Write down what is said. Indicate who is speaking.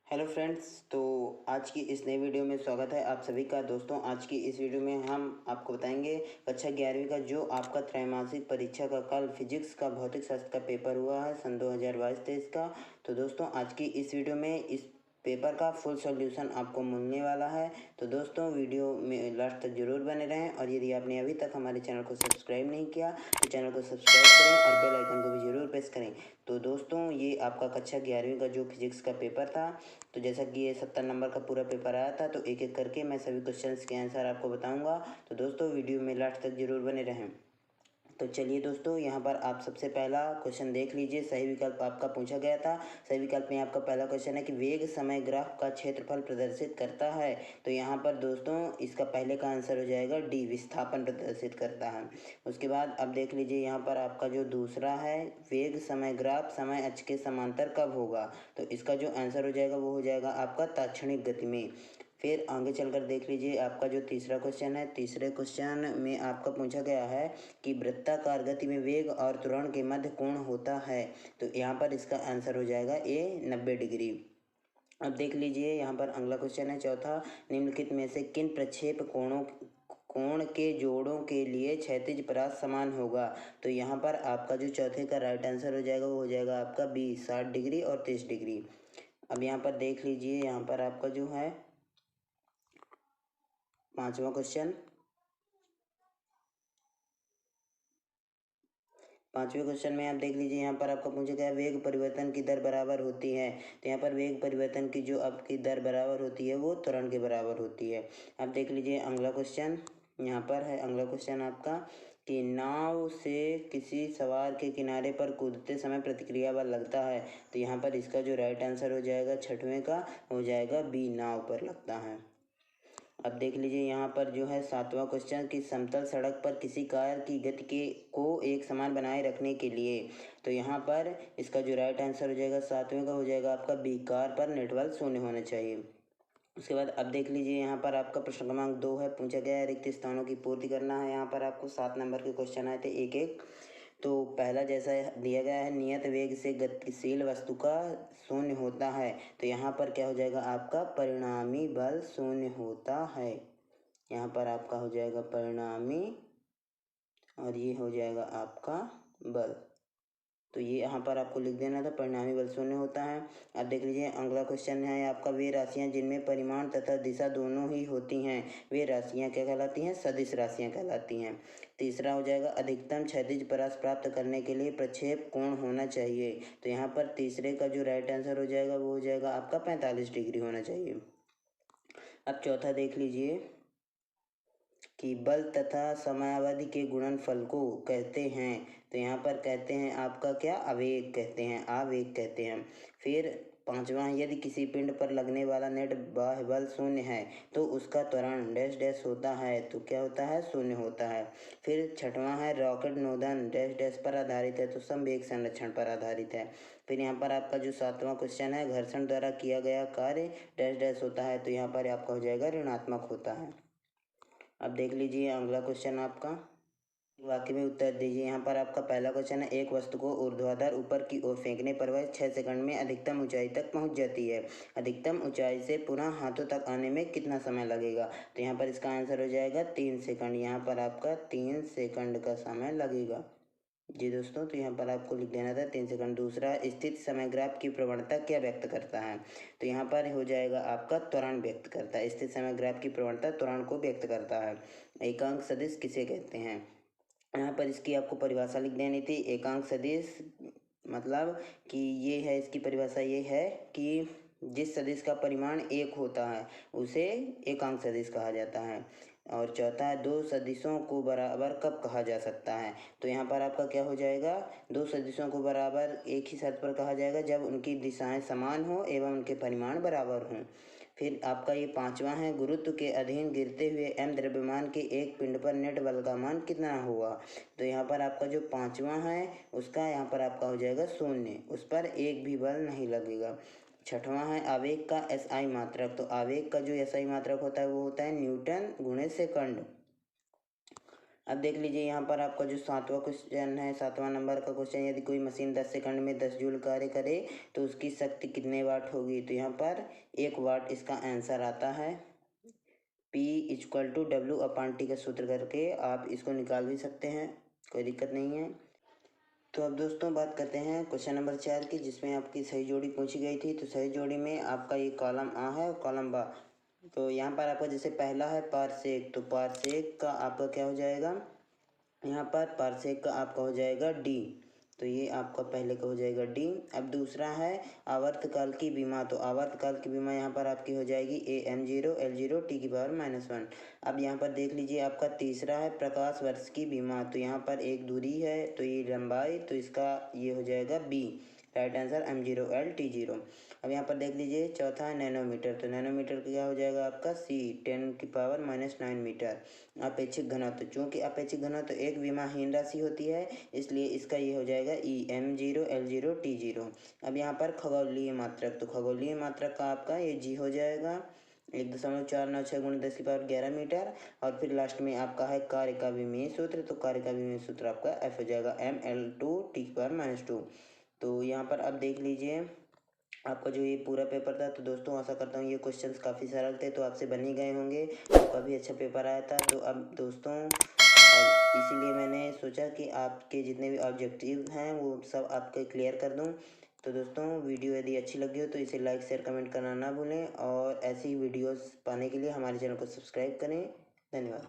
Speaker 1: Hello friends. तो आज की इस नई वीडियो में स्वागत है आप सभी का। दोस्तों, आज की इस वीडियो में हम आपको बताएंगे कक्षा 11वीं का जो आपका त्रैमासिक परीक्षा का कल फिजिक्स का भौतिक शास्त्र का पेपर हुआ है सन 2022-23 का। तो दोस्तों, आज की इस वीडियो में इस पेपर का फुल सॉल्यूशन आपको मिलने वाला है। तो दोस्तों, वीडियो में लास्ट तक जरूर बने रहें और यदि आपने अभी तक हमारे चैनल को सब्सक्राइब नहीं किया तो चैनल को सब्सक्राइब करें और बेल आइकन को भी जरूर प्रेस करें। तो दोस्तों, ये आपका कक्षा 11वीं का जो फिजिक्स का पेपर था, तो जैसा कि ये 70 नंबर का पूरा पेपर आया था, तो एक एक करके मैं सभी क्वेश्चंस के आंसर आपको बताऊंगा। तो दोस्तों, वीडियो में लास्ट तक जरूर बने रहें। तो चलिए दोस्तों, यहाँ पर आप सबसे पहला क्वेश्चन देख लीजिए। सही विकल्प आपका पूछा गया था। सही विकल्प में आपका पहला क्वेश्चन है कि वेग समय ग्राफ का क्षेत्रफल प्रदर्शित करता है। तो यहाँ पर दोस्तों इसका पहले का आंसर हो जाएगा डी, विस्थापन प्रदर्शित करता है। उसके बाद अब देख लीजिए, यहाँ पर आपका जो दूसरा है, वेग समय ग्राफ समय अक्ष के समांतर कब होगा। तो इसका जो आंसर हो जाएगा वो हो जाएगा आपका ताक्षणिक गति में। फिर आगे चलकर देख लीजिए, आपका जो तीसरा क्वेश्चन है, तीसरे क्वेश्चन में आपका पूछा गया है कि वृत्ताकार गति में वेग और त्वरण के मध्य कोण होता है। तो यहाँ पर इसका आंसर हो जाएगा ए, 90 डिग्री। अब देख लीजिए, यहाँ पर अगला क्वेश्चन है चौथा, निम्नलिखित में से किन प्रक्षेप कोण के जोड़ों के लिए क्षैतिज परास समान होगा। तो यहाँ पर आपका जो चौथे का राइट आंसर हो जाएगा वो हो जाएगा आपका बी, 60 डिग्री और 30 डिग्री। अब यहाँ पर देख लीजिए, यहाँ पर आपका जो है पांचवा क्वेश्चन, पांचवें क्वेश्चन में आप देख लीजिए, यहाँ पर आपका पूछा गया वेग परिवर्तन की दर बराबर होती है। तो यहाँ पर वेग परिवर्तन की जो आपकी दर बराबर होती है वो त्वरण के बराबर होती है। अब देख लीजिए अगला क्वेश्चन, यहाँ पर है अगला क्वेश्चन आपका कि नाव से किसी सवार के किनारे पर कूदते समय प्रतिक्रिया बल लगता है। तो यहाँ पर इसका जो राइट आंसर हो जाएगा छठवें का हो जाएगा बी, नाव पर लगता है। अब देख लीजिए, यहाँ पर जो है सातवां क्वेश्चन कि समतल सड़क पर किसी कार की गति के को एक समान बनाए रखने के लिए। तो यहाँ पर इसका जो राइट आंसर हो जाएगा सातवें का हो जाएगा आपका बी, कार पर नेट बल शून्य होना चाहिए। उसके बाद अब देख लीजिए, यहाँ पर आपका प्रश्न क्रमांक 2 है, पूछा गया है रिक्त स्थानों की पूर्ति करना है। यहाँ पर आपको 7 नंबर के क्वेश्चन आए थे एक एक। तो पहला जैसा दिया गया है, नियत वेग से गतिशील वस्तु का शून्य होता है। तो यहाँ पर क्या हो जाएगा आपका परिणामी बल शून्य होता है। यहाँ पर आपका हो जाएगा परिणामी और ये हो जाएगा आपका बल। तो ये यहाँ पर आपको लिख देना था, परिणामी बल शून्य होता है। अब देख लीजिए अगला क्वेश्चन है आपका, वे राशियाँ जिनमें परिमाण तथा दिशा दोनों ही होती हैं वे राशियाँ क्या कहलाती हैं, सदिश राशियाँ कहलाती हैं। तीसरा हो जाएगा अधिकतम क्षैतिज परास प्राप्त करने के लिए प्रक्षेप कोण होना चाहिए। तो यहाँ पर तीसरे का जो राइट आंसर हो जाएगा वो हो जाएगा आपका 45 डिग्री होना चाहिए। अब चौथा देख लीजिए कि बल तथा समयावधि के गुणनफल को कहते हैं। तो यहाँ पर कहते हैं आपका क्या, आवेग कहते हैं, आवेग कहते हैं। फिर पांचवा है, यदि किसी पिंड पर लगने वाला नेट बाह्य बल शून्य है तो उसका त्वरण डैश डैश होता है। तो क्या होता है, शून्य होता है। फिर छठवां है, रॉकेट नोदन डैश डैश पर आधारित है तो संवेग संरक्षण पर आधारित है। फिर यहाँ पर आपका जो सातवां क्वेश्चन है, घर्षण द्वारा किया गया कार्य डैश डैश होता है। तो यहाँ पर आपका हो जाएगा ऋणात्मक होता है। अब देख लीजिए अगला क्वेश्चन आपका, वाक्य में उत्तर दीजिए। यहाँ पर आपका पहला क्वेश्चन है, एक वस्तु को ऊर्ध्वाधर ऊपर की ओर फेंकने पर वह 6 सेकंड में अधिकतम ऊंचाई तक पहुँच जाती है। अधिकतम ऊंचाई से पुनः हाथों तक आने में कितना समय लगेगा। तो यहाँ पर इसका आंसर हो जाएगा 3 सेकंड। यहाँ पर आपका 3 सेकंड का समय लगेगा। जी दोस्तों, तो यहाँ पर आपको लिख देना था 3 सेकंड। दूसरा, स्थित समय ग्राफ की प्रवणता क्या व्यक्त करता है। तो यहाँ पर हो जाएगा आपका त्वरण व्यक्त करता है। स्थित समय ग्राफ की प्रवणता त्वरण को व्यक्त करता है। एकांक सदिश किसे कहते हैं, यहाँ पर इसकी आपको परिभाषा लिख देनी थी। एकांक सदिश मतलब कि ये है, इसकी परिभाषा ये है कि जिस सदिश का परिमाण 1 होता है उसे एकांक सदिश कहा जाता है। और चौथा है, दो सदिशों को बराबर कब कहा जा सकता है। तो यहाँ पर आपका क्या हो जाएगा, दो सदिशों को बराबर एक ही शर्त पर कहा जाएगा जब उनकी दिशाएं समान हो एवं उनके परिमाण बराबर हों। फिर आपका ये पांचवा है, गुरुत्व के अधीन गिरते हुए m द्रव्यमान के एक पिंड पर नेट बल का मान कितना होगा। तो यहाँ पर आपका जो पांचवा है उसका यहाँ पर आपका हो जाएगा शून्य, उस पर एक भी बल नहीं लगेगा। छठवां है, आवेग का एसआई मात्रक। तो आवेग का जो एसआई मात्रक होता है वो होता है न्यूटन गुणे सेकंड। अब देख लीजिए यहाँ पर आपका जो 7वां क्वेश्चन है, 7वां नंबर का क्वेश्चन, यदि कोई मशीन 10 सेकंड में 10 जूल कार्य करे तो उसकी शक्ति कितने वाट होगी। तो यहाँ पर 1 वाट इसका आंसर आता है। P=W/T का सूत्र करके आप इसको निकाल भी सकते हैं, कोई दिक्कत नहीं है। तो अब दोस्तों बात करते हैं क्वेश्चन नंबर 4 की, जिसमें आपकी सही जोड़ी पूछी गई थी। तो सही जोड़ी में आपका ये कॉलम आ है और कॉलम बा। तो यहाँ पर आपका जैसे पहला है पारसेक, तो पारसेक का आपका क्या हो जाएगा, यहाँ पर पारसेक का आपका हो जाएगा डी। तो ये आपका पहले का हो जाएगा डी। अब दूसरा है आवर्तकाल की विमा। तो आवर्तकाल की विमा यहाँ पर आपकी हो जाएगी AM0 L0 T⁻⁻1। अब यहाँ पर देख लीजिए आपका तीसरा है प्रकाश वर्ष की विमा। तो यहाँ पर एक दूरी है, तो ये लंबाई, तो इसका ये हो जाएगा B, right answer M0 L T0। अब यहाँ पर देख लीजिए चौथा है नैनोमीटर। तो नैनोमीटर का क्या हो जाएगा आपका C 10⁻⁹ मीटर। अपेक्षिक घनत्व, चूंकि अपेक्षिक घनत्व एक विमाहीन राशि होती है, इसलिए इसका ये हो जाएगा E M0 L0 T0। अब यहाँ पर खगोलीय मात्रक। तो खगोलीय मात्रक का आपका ये जी हो जाएगा 1.496 × 10⁻11 मीटर। और फिर लास्ट में आपका है कार्य का विमीय सूत्र। तो कार्य का विमीय सूत्र आपका F हो जाएगा ML2 T⁻²। तो यहाँ पर अब देख लीजिए आपका जो ये पूरा पेपर था। तो दोस्तों आशा करता हूँ ये क्वेश्चंस काफ़ी सरल थे, तो आपसे बन ही गए होंगे, आपका भी अच्छा पेपर आया था। तो अब दोस्तों इसीलिए मैंने सोचा कि आपके जितने भी ऑब्जेक्टिव हैं वो सब आपके क्लियर कर दूं। तो दोस्तों वीडियो यदि अच्छी लगी हो तो इसे लाइक शेयर कमेंट करना ना भूलें, और ऐसी वीडियोस पाने के लिए हमारे चैनल को सब्सक्राइब करें। धन्यवाद।